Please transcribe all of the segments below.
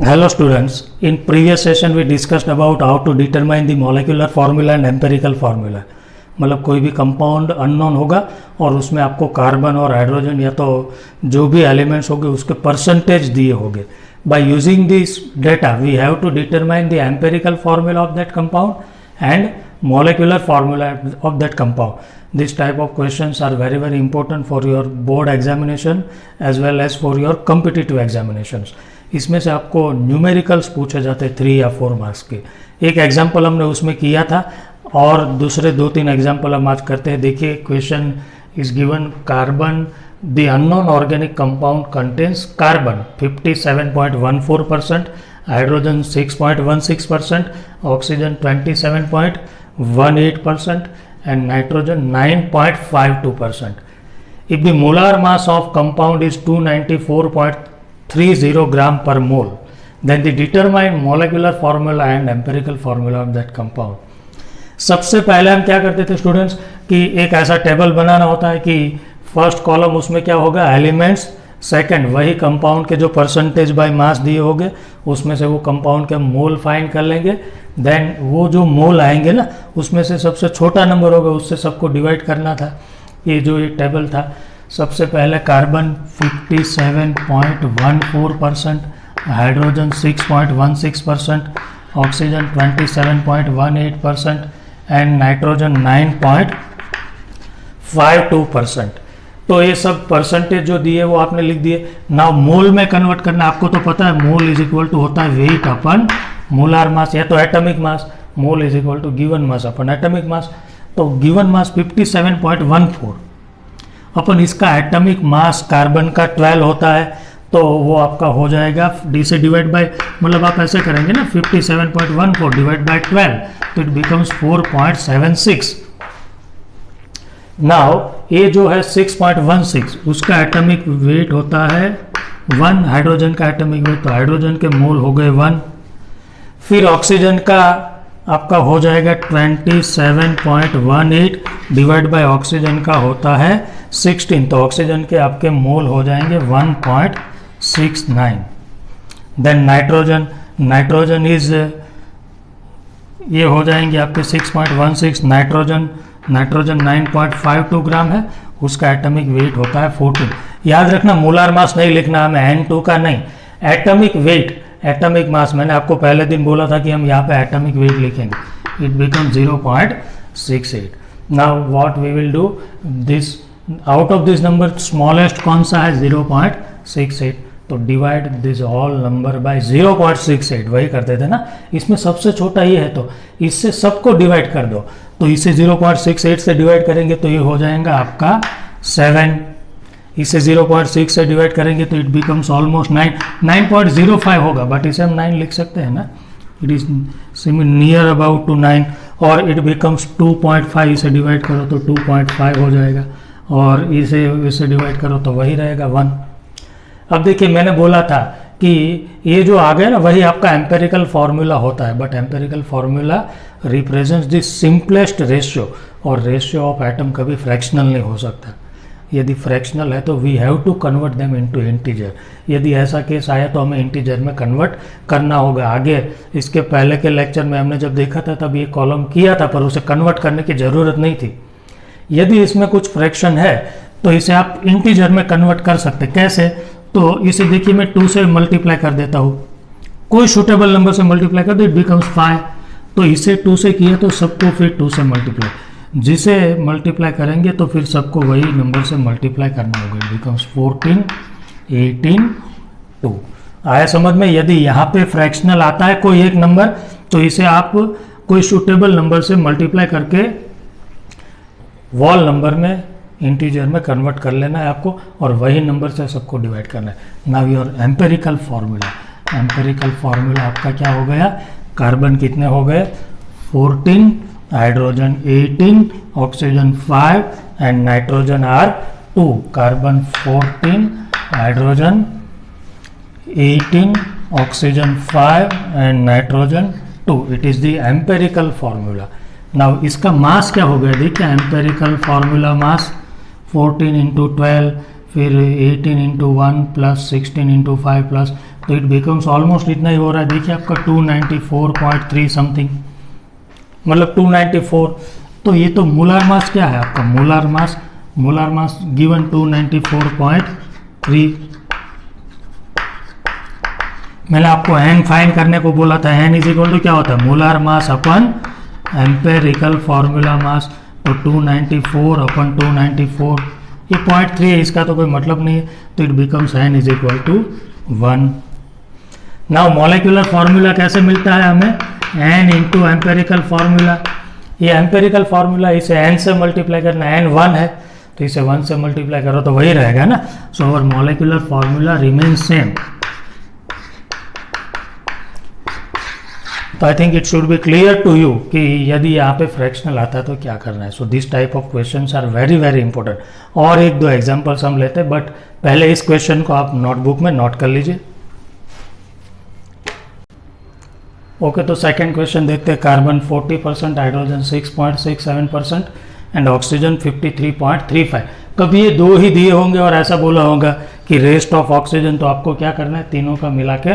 Hello students, in previous session we discussed about how to determine the molecular formula and empirical formula. मतलब कोई भी compound unknown होगा और उसमें आपको कार्बन और हाइड्रोजन या तो जो भी एलिमेंट्स होंगे उसके परसेंटेज दिए होंगे. By using this data we have to determine the empirical formula of that compound and molecular formula of that compound. This type of questions are very important for your board examination as well as for your competitive examinations. इसमें से आपको numericals पूछे जाते हैं 3 या 4 marks के. एक example हमने उसमें किया था और दूसरे 2-3 एग्जाम्पल हम आज करते हैं. देखिए question is given carbon the unknown organic compound contains carbon 57.14%, hydrogen 6.16%, oxygen 27.18% and nitrogen 9.52%. If the molar mass of compound is 294.30 gram per mole, then the determine molecular formula and empirical formula of that compound. सबसे पहले हम क्या करते थे students कि एक ऐसा table बनाना होता है कि फर्स्ट कॉलम उसमें क्या होगा एलिमेंट्स, सेकंड वही कंपाउंड के जो परसेंटेज बाय मास दिए होंगे उसमें से वो कंपाउंड के मोल फाइंड कर लेंगे. देन वो जो मोल आएंगे ना उसमें से सबसे छोटा नंबर होगा उससे सबको डिवाइड करना था. ये जो ये टेबल था सबसे पहले carbon 57.14%, hydrogen 6.16%, oxygen 27.18% and nitrogen 9.52%. तो ये सब परसेंटेज जो दिए वो आपने लिख दिए. नाउ मोल में कन्वर्ट करना आपको तो पता है मोल इज इक्वल टू होता है वेट अपन मोलार मास या तो atomic mass. Mole is equal to given mass upon atomic mass. तो गिवन मास 57.14 अपन इसका एटॉमिक मास कार्बन का 12 होता है तो वो आपका हो जाएगा डी से डिवाइड बाय मतलब आप ऐसे करेंगे ना 57.14 डिवाइड बाय 12 तो इट बिकम्स 4.76. नाउ ये जो है 6.16 उसका एटॉमिक वेट होता है 1, हाइड्रोजन का एटॉमिक वेट तो हाइड्रोजन के मोल हो गए 1. फिर ऑक्सीजन का आपका हो जाएगा 27.18 डिवाइड बाय ऑक्सीजन का होता है 16 तो ऑक्सीजन के आपके मोल हो जाएंगे 1.69. देन नाइट्रोजन इज ये हो जाएंगे आपके 6.16. नाइट्रोजन 9.52 ग्राम है उसका एटॉमिक वेट होता है 14. याद रखना मोलार मास नहीं लिखना हमें N2 का नहीं, एटॉमिक वेट एटॉमिक मास. मैंने आपको पहले दिन बोला था कि हम यहाँ पे एटॉमिक वेट लिखेंगे. It become 0.68. Now what we will do this out of this number smallest कौन सा है 0.68 तो divide this all number by 0.68 वही करते थे ना. इसमें सबसे छोटा ये है तो इससे सबको डिवाइड कर दो तो इसे 0.68 से डिवाइड करेंगे तो ये हो जाएगा आपका 7. इसे 0.6 से डिवाइड करेंगे तो इट बिकम्स ऑलमोस्ट 9.05 होगा बट इसे हम 9 लिख सकते हैं ना. It is near about to 9 और इट बिकम्स 2.5. इसे डिवाइड करो तो 2.5 हो जाएगा और इसे डिवाइड करो तो वही रहेगा 1. अब देखिए मैंने बोला था कि ये जो आ गया ना वही आपका एम्पेरिकल फार्मूला होता है but empirical formula represents the simplest ratio और रेशियो ऑफ एटम कभी फ्रैक्शनल नहीं हो सकता. यदि फ्रैक्शनल है तो we have to convert them into integer. यदि ऐसा केस आया तो हमें इंटीजर में कन्वर्ट करना होगा. आगे इसके पहले के लेक्चर में हमने जब देखा था तब ये कॉलम किया था पर उसे कन्वर्ट करने की ज़रूरत नहीं थी. यदि इसमें कुछ फ्रैक्शन है तो इसे आप इंटीजर में कन्वर्ट कर सकते. कैसे तो इसे देखिए मैं 2 से मल्टीप्लाई कर देता हूँ. कोई सूटेबल नंबर से मल्टीप्लाई कर दो इट बिकम्स 5. तो इसे 2 से किया तो सबको फिर 2 से मल्टीप्लाई जिसे मल्टीप्लाई करेंगे तो फिर सबको वही नंबर से मल्टीप्लाई करना होगा. It becomes 14, 18, 2. आया समझ में. यदि यहाँ पे फ्रैक्शनल आता है कोई एक नंबर तो इसे आप कोई सूटेबल नंबर से मल्टीप्लाई करके वॉल नंबर में इंटीजर में कन्वर्ट कर लेना है आपको और वही नंबर से सबको डिवाइड करना है. नाउ योर एम्पेरिकल फार्मूला आपका क्या हो गया. कार्बन कितने हो गए 14, hydrogen 18, oxygen 5 and nitrogen are 2. Carbon 14, hydrogen 18, oxygen 5 and nitrogen 2. It is the empirical formula. Now इसका मास क्या हो गया देखिए. एम्पेरिकल फार्मूला मास 14 × 12 फिर 18 × 1 प्लस 16 × 5 प्लस तो इट बिकम्स ऑलमोस्ट इतना ही हो रहा है। देखिए आपका 294.3 समथिंग, मतलब 294। तो ये तो मोलर मास क्या है आपका, मोलर मास गिवन 294.3। मैंने आपको एन फाइंड करने को बोला था। एन इज इक्वल टू क्या होता है, molar mass upon empirical formula mass. तो 294 अपन 294, ये 0.3 है, इसका तो कोई मतलब नहीं है, तो it becomes n is equal to 1। Now molecular formula कैसे मिलता है हमें, एन इंटू एम्पेरिकल फार्मूला। ये एम्पेरिकल फार्मूला इसे एन से मल्टीप्लाई करना, एन 1 है तो इसे 1 से मल्टीप्लाई करो तो वही रहेगा ना। So our molecular formula remains same. तो I think it should be clear to you कि यदि यहाँ पे फ्रैक्शनल आता है तो क्या करना है। So this type of questions are very very important. और एक दो एग्जांपल्स हम लेते हैं, बट पहले इस क्वेश्चन को आप नोटबुक में नोट कर लीजिए। ओके, तो सेकंड क्वेश्चन देखते हैं। Carbon 40%, hydrogen 6.67% and oxygen 53.35। कभी ये दो ही दिए होंगे और ऐसा बोला होगा कि रेस्ट ऑफ ऑक्सीजन, तो आपको क्या करना है, तीनों का मिला के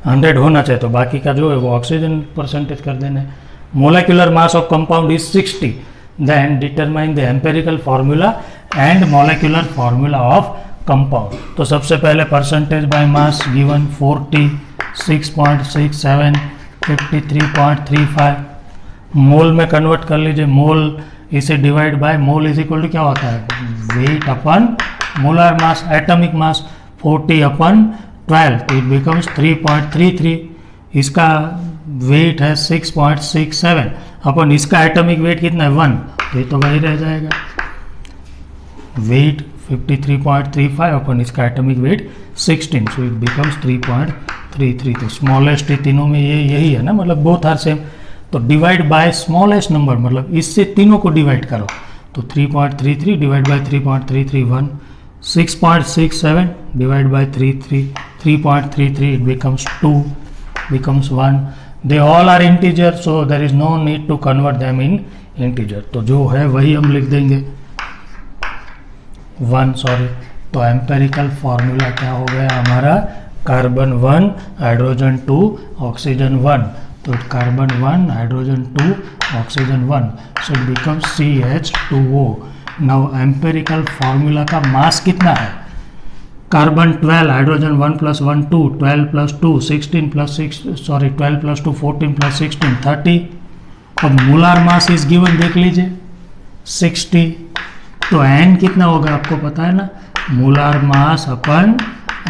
100 होना चाहिए, तो बाकी का जो है वो ऑक्सीजन परसेंटेज कर देना है। Molecular mass of compound is 60, then determine the empirical formula and molecular formula of compound. तो सबसे पहले percentage by mass given 40, 6.67, 53.35। Mole में कन्वर्ट कर लीजिए, मोल इसे divide by mole is equal to क्या होता है, weight upon molar mass, atomic mass 40 upon 12, तो इट बिकम्स 3.33। इसका वेट है 6.67 अपन इसका एटॉमिक वेट कितना है 1, तो ये तो वही रह जाएगा। वेट 53.35 अपन इसका atomic weight 16, so it becomes 3.33। तो स्मॉलेस्ट तीनों में ये यही है ना, मतलब बोथ आर सेम। तो डिवाइड बाय स्मॉलेस्ट नंबर, मतलब इससे तीनों को डिवाइड करो, तो 3.33 divide by 3.331, 6.67 divide by 3.33, it becomes 2, becomes 1. They all are integer, so there is no need to convert them in integer. तो जो है वही हम लिख देंगे 1, सॉरी। तो एम्पेरिकल फार्मूला क्या हो गया हमारा, कार्बन 1, हाइड्रोजन 2, ऑक्सीजन 1। तो carbon 1, hydrogen 2, oxygen 1, so it becomes CH2O। Now empirical formula का मास कितना है, कार्बन 12, हाइड्रोजन 1 + 1 2, 12 + 2 16 + 6 सॉरी 12 + 2 14 + 16 30। अब मोलर मास इज गिवन देख लीजिए 60, तो एन कितना होगा आपको पता है ना, molar mass upon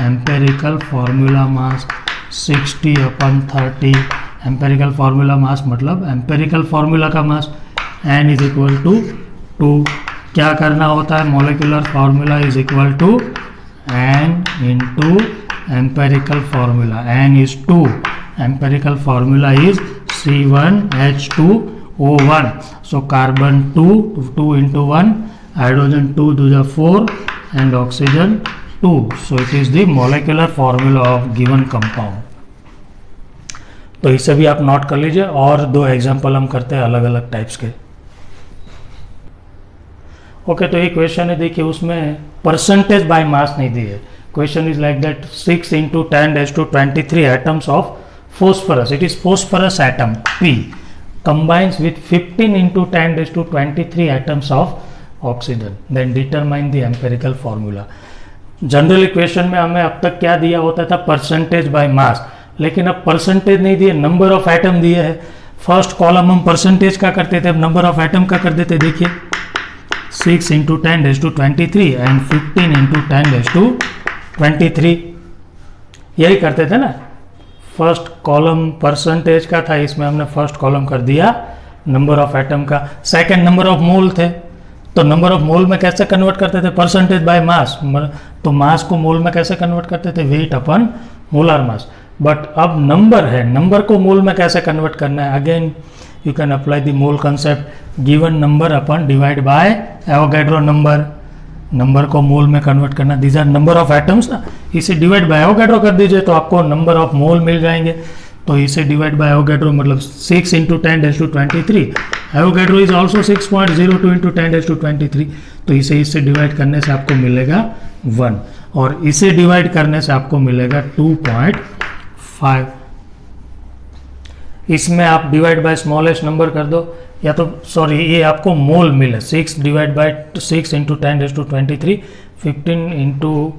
empirical formula mass 60 upon 30। Empirical formula mass मतलब एम्पेरिकल फार्मूला का mass, n is equal to 2। क्या करना होता है, molecular formula is equal to n into empirical formula. n is 2, empirical formula is C1H2O1. So carbon 2 into 1, hydrogen 2 to the 4 and oxygen 2. So it is the molecular formula of given compound. तो इसे भी आप note कर लीजिए। और दो example हम करते हैं अलग अलग टाइप्स के। ओके, तो ये क्वेश्चन है, देखिए उसमें परसेंटेज बाय मास नहीं दी है। Question is like that 6 × 10⁻23 atoms of phosphorus, it is phosphorus atom P combines with 15 × 10⁻23 atoms of oxygen, then determine the empirical formula. Generally question में हमें अब तक क्या दिया होता था, परसेंटेज बाय मास, लेकिन अब परसेंटेज नहीं दिए, नंबर ऑफ एटम दिए है। फर्स्ट कॉलम हम परसेंटेज का करते थे, अब नंबर ऑफ एटम का कर देते। देखिए 6 × 10⁻23 एंड 15 × 10⁻23, यही करते थे ना। फर्स्ट कॉलम परसेंटेज का था, इसमें हमने फर्स्ट कॉलम कर दिया नंबर ऑफ एटम का। सेकंड नंबर ऑफ मोल थे, तो नंबर ऑफ मोल में कैसे कन्वर्ट करते थे, परसेंटेज बाय मास, तो मास को मोल में कैसे कन्वर्ट करते थे, weight upon molar mass. But अब नंबर है, नंबर को मोल में कैसे कन्वर्ट करना है, again you can apply the mole concept. Given number upon divide by Avogadro number, number को मोल में कन्वर्ट करना, these are number of atoms ना, इसे डिवाइड बाय एवोगैड्रो कर दीजिए तो आपको नंबर ऑफ मोल मिल जाएंगे। तो इसे डिवाइड बाय एवोगैड्रो मतलब 6 × 10⁻23, एवोगैड्रो इज ऑल्सो 6.02 × 10⁻23, तो इसे डिवाइड करने से आपको मिलेगा 1 और इसे डिवाइड करने से आपको मिलेगा 5। इसमें आप डिवाइड बाय स्मॉलेस्ट नंबर कर दो, या तो सॉरी ये आपको मोल मिले 6 डिवाइड बाय 6 इंटू 10⁻23 15 इंटू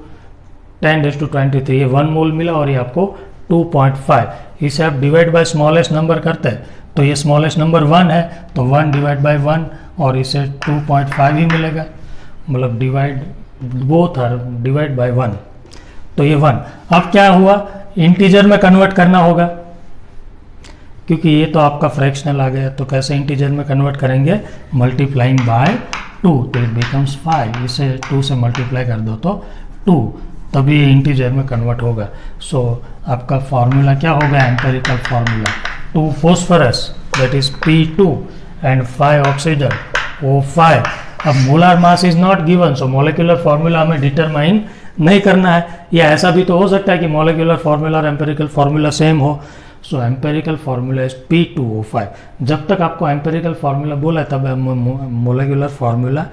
10⁻23 ये 1 मोल मिला, और ये आपको 2.5। इसे आप डिवाइड बाय स्मॉलेस्ट नंबर करते हैं तो ये स्मॉलेस्ट नंबर 1 है, तो 1 डिवाइड बाय 1 और इसे 2.5 ही मिलेगा, मतलब divide both or divide by 1, तो ये 1। अब क्या हुआ, इंटीजर में कन्वर्ट करना होगा, क्योंकि ये तो आपका फ्रैक्शनल आ गया, तो कैसे इंटीजर में कन्वर्ट करेंगे, मल्टीप्लाइंग बाय 2, तो इट बिकम्स 5। इसे 2 से मल्टीप्लाई कर दो तो 2, तभी ये इंटीजर में कन्वर्ट होगा। सो आपका फॉर्मूला क्या होगा, empirical formula 2 phosphorus that is P2 and 5 oxygen O5। अब molar mass is not given, so molecular formula हमें डिटरमाइन नहीं करना है, या ऐसा भी तो हो सकता है कि मॉलिक्यूलर फॉर्मूला और एम्पेरिकल फॉर्मूला सेम हो। सो एम्पेरिकल फार्मूला इज P2O5। जब तक आपको एम्पेरिकल फार्मूला बोला है तब मोलेकुलर फार्मूला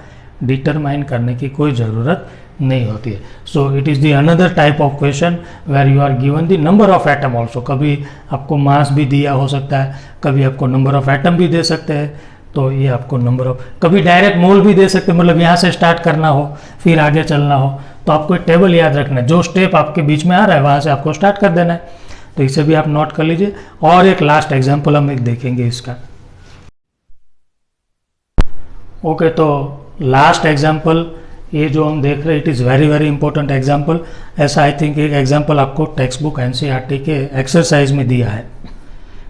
डिटरमाइन करने की कोई ज़रूरत नहीं होती है। So it is the another type of question where you are given the number of atom also. कभी आपको मास भी दिया हो सकता है, कभी आपको नंबर ऑफ एटम भी दे सकते हैं, तो ये आपको नंबर ऑफ, कभी डायरेक्ट मोल भी दे सकते हैं, मतलब यहाँ से स्टार्ट करना हो फिर आगे चलना हो, तो आपको एक टेबल याद रखना है, जो स्टेप आपके बीच में आ रहा है वहाँ से आपको स्टार्ट कर देना है, तो इसे भी आप नोट कर लीजिए। और एक लास्ट एग्जांपल हम एक देखेंगे इसका। ओके, तो लास्ट एग्जांपल ये जो हम देख रहे हैं, it is very very important example. ऐसा आई थिंक एक एग्जांपल आपको टेक्स्ट बुक एनसीईआरटी के एक्सरसाइज में दिया है।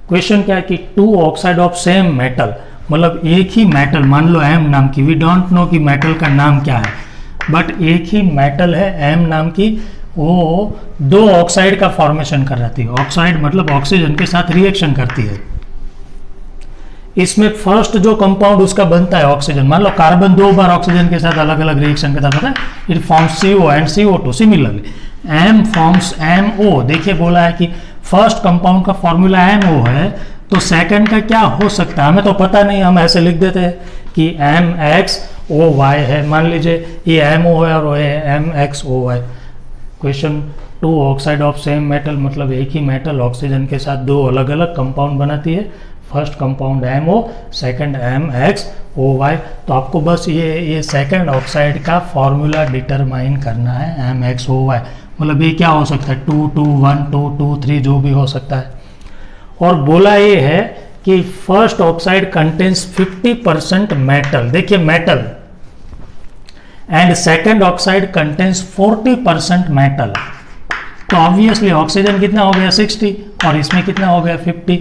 क्वेश्चन क्या है कि 2 ऑक्साइड ऑफ सेम मेटल, मतलब एक ही मेटल, मान लो एम नाम की, वी डोंट नो कि मेटल का नाम क्या है, बट एक ही मेटल है एम नाम की, वो 2 ऑक्साइड का फॉर्मेशन कर रही है। ऑक्साइड मतलब ऑक्सीजन के साथ रिएक्शन करती है। इसमें फर्स्ट जो कंपाउंड उसका बनता है ऑक्सीजन, मान लो कार्बन 2 बार ऑक्सीजन के साथ अलग अलग रिएक्शन करता है, it forms CO and CO2। Similarly M forms MO। देखिए बोला है कि फर्स्ट कंपाउंड का फॉर्मूला MO है, तो सेकंड का क्या हो सकता है हमें तो पता नहीं, हम ऐसे लिख देते हैं कि MXOY है। मान लीजिए ये MO है और ये MXOY। Question 2 oxide of same metal, मतलब एक ही मेटल ऑक्सीजन के साथ 2 अलग अलग कंपाउंड बनाती है। First compound MO, second MXOY। तो आपको बस ये सेकंड ऑक्साइड का फॉर्मूला डिटरमाइन करना है, MXOY। मतलब ये क्या हो सकता है, 2, 2, 1, 2, 2, 3 जो भी हो सकता है। और बोला ये है कि फर्स्ट ऑक्साइड कंटेन्स 50% मेटल, देखिए metal, and second oxide contains 40% metal. तो ऑब्वियसली ऑक्सीजन कितना हो गया 60 और इसमें कितना हो गया 50।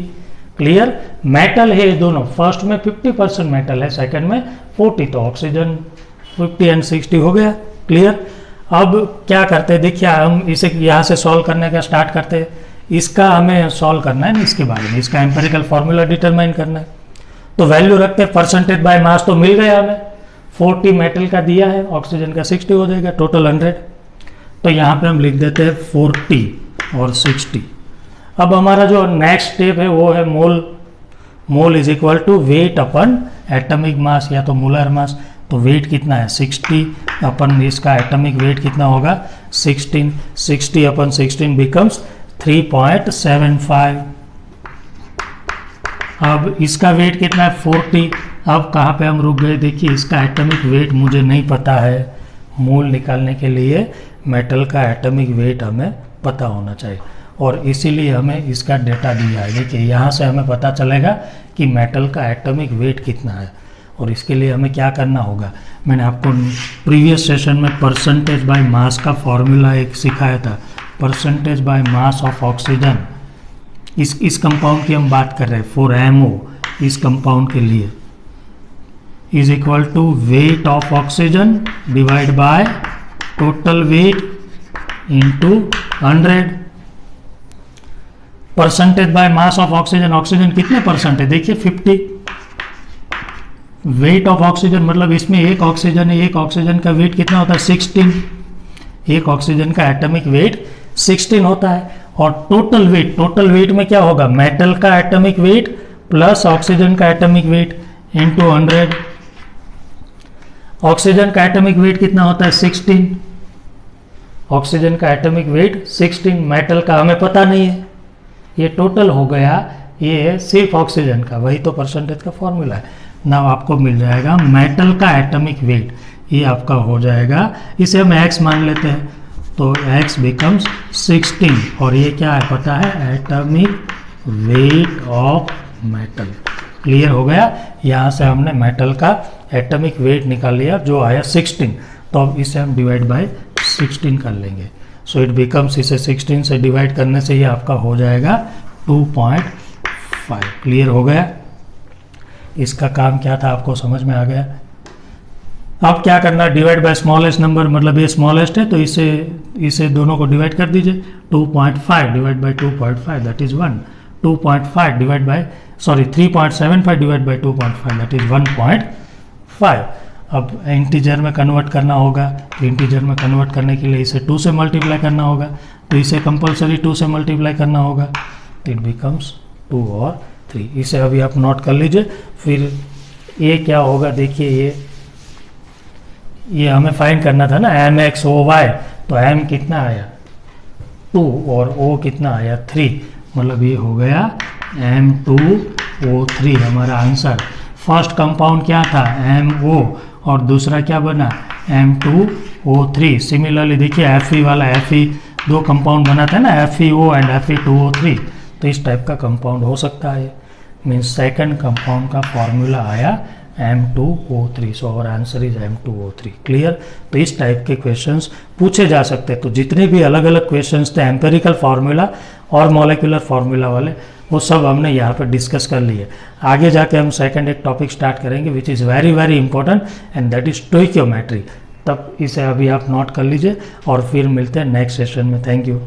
क्लियर, मेटल है दोनों, फर्स्ट में 50% मेटल है, सेकंड में 40, तो ऑक्सीजन 50 एंड 60 हो गया। क्लियर, अब क्या करते हैं, देखिए हम इसे यहाँ से सॉल्व करने का स्टार्ट करते हैं। इसका हमें सॉल्व करना है ना, इसके बारे में, इसका एम्पेरिकल फॉर्मूला डिटरमाइन करना है। तो वैल्यू रखते हैं, परसेंटेज बाय मास तो मिल गया हमें, 40 मेटल का दिया है, ऑक्सीजन का 60 हो जाएगा, टोटल 100। तो यहाँ पे हम लिख देते हैं 40 और 60। अब हमारा जो नेक्स्ट स्टेप है वो है mole is equal to weight upon atomic mass, या तो मोलर मास। तो वेट कितना है 60 अपन, इसका एटॉमिक वेट कितना होगा 16, 60 अपन 16 बिकम्स 3.75। अब इसका वेट कितना है 40। अब कहाँ पे हम रुक गए, देखिए इसका एटॉमिक वेट मुझे नहीं पता है। मोल निकालने के लिए मेटल का एटॉमिक वेट हमें पता होना चाहिए, और इसीलिए हमें इसका डेटा दिया है। देखिए यहाँ से हमें पता चलेगा कि मेटल का एटॉमिक वेट कितना है, और इसके लिए हमें क्या करना होगा। मैंने आपको प्रीवियस सेशन में परसेंटेज बाय मास का फॉर्मूला एक सिखाया था, percentage by mass of oxygen. इस कंपाउंड की हम बात कर रहे हैं 4MO, इस कंपाउंड के लिए is equal to weight of oxygen divide by total weight into 100। Percentage by mass of oxygen, oxygen कितने परसेंट है देखिए 50। वेट ऑफ ऑक्सीजन मतलब इसमें एक ऑक्सीजन है, एक ऑक्सीजन का वेट कितना होता है 16। एक ऑक्सीजन का एटॉमिक वेट 16 होता है। और टोटल वेट में क्या होगा, मेटल का एटॉमिक वेट प्लस ऑक्सीजन का एटॉमिक वेट इंटू 100। ऑक्सीजन का एटॉमिक वेट कितना होता है 16, ऑक्सीजन का एटॉमिक वेट 16, मेटल का हमें पता नहीं है। ये टोटल हो गया, ये सिर्फ ऑक्सीजन का, वही तो परसेंटेज का फॉर्मूला है। नाउ आपको मिल जाएगा मेटल का एटॉमिक वेट, ये आपका हो जाएगा, इसे हम x मान लेते हैं, तो x बिकम्स 16 और ये क्या है पता है, atomic weight of metal. Clear हो गया, यहाँ से हमने मेटल का एटॉमिक वेट निकाल लिया जो आया 16, तो अब इसे हम डिवाइड बाय 16 कर लेंगे। सो इट बिकम्स, इसे 16 से डिवाइड करने से ये आपका हो जाएगा 2.5। क्लियर हो गया, इसका काम क्या था आपको समझ में आ गया। अब क्या करना, डिवाइड बाय स्मॉलेस्ट नंबर, मतलब ये स्मॉलेस्ट है तो इसे दोनों को डिवाइड कर दीजिए। 2.5 divide by 2.5 that is 1, 2.5 divide by 3.75 divide by 2.5 that is 1.5। अब इंटीजर में कन्वर्ट करना होगा, तो इंटीजर में कन्वर्ट करने के लिए इसे 2 से मल्टीप्लाई करना होगा, तो इसे कंपलसरी 2 से मल्टीप्लाई करना होगा, इट बिकम्स 2 और 3। इसे अभी आप नोट कर लीजिए। फिर ये क्या होगा, देखिए ये हमें फाइंड करना था ना, MXOY, तो M कितना आया 2 और O कितना आया 3, मतलब ये हो गया M2O3 हमारा आंसर। फर्स्ट कंपाउंड क्या था MO और दूसरा क्या बना M2O3। सिमिलरली देखिए Fe वाला, Fe 2 कंपाउंड बना था ना, FeO एंड Fe2O3, तो इस टाइप का कंपाउंड हो सकता है, मीन्स सेकंड कंपाउंड का फॉर्मूला आया M2O3। सो और आंसर इज M2O3। क्लियर, तो इस टाइप के क्वेश्चंस पूछे जा सकते हैं। तो जितने भी अलग अलग क्वेश्चंस थे एम्पेरिकल फार्मूला और मॉलिक्यूलर फार्मूला वाले, वो सब हमने यहाँ पर डिस्कस कर लिए। आगे जाके हम सेकंड एक टॉपिक स्टार्ट करेंगे which is very very important and that is stoichiometry. तब इसे अभी आप नोट कर लीजिए और फिर मिलते हैं नेक्स्ट सेशन में। Thank you.